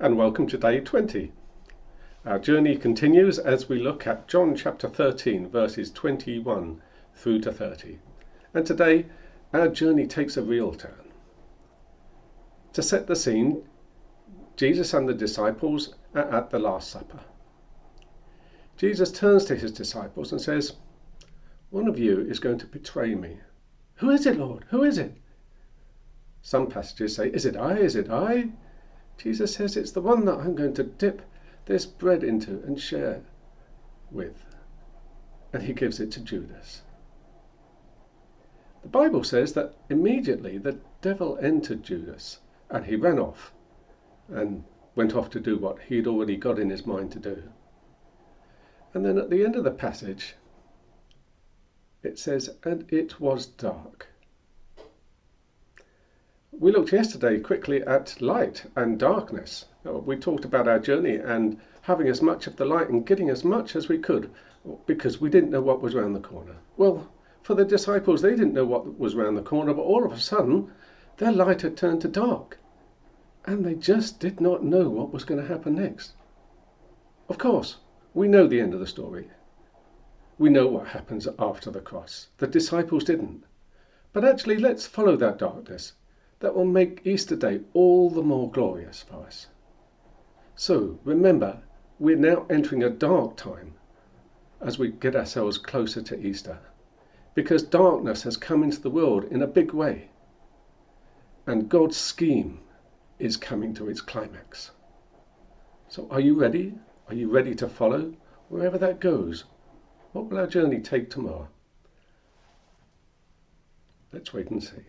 and welcome to day 20. Our journey continues as we look at John chapter 13 verses 21 through to 30. And today our journey takes a real turn. To set the scene, Jesus and the disciples are at the Last Supper. Jesus turns to his disciples and says, "One of you is going to betray me." "Who is it, Lord? Who is it?" Some passages say, "Is it I? Is it I?" Jesus says, "It's the one that I'm going to dip this bread into and share with." And he gives it to Judas. The Bible says that immediately the devil entered Judas and he ran off and went off to do what he'd already got in his mind to do. And then at the end of the passage, it says, "And it was dark." We looked yesterday quickly at light and darkness. We talked about our journey and having as much of the light and getting as much as we could because we didn't know what was around the corner. Well, for the disciples, they didn't know what was around the corner, but all of a sudden their light had turned to dark and they just did not know what was going to happen next. Of course, we know the end of the story. We know what happens after the cross. The disciples didn't. But actually, let's follow that darkness. That will make Easter Day all the more glorious for us. So remember, we're now entering a dark time as we get ourselves closer to Easter, because darkness has come into the world in a big way, and God's scheme is coming to its climax. So are you ready? Are you ready to follow wherever that goes? What will our journey take tomorrow? Let's wait and see.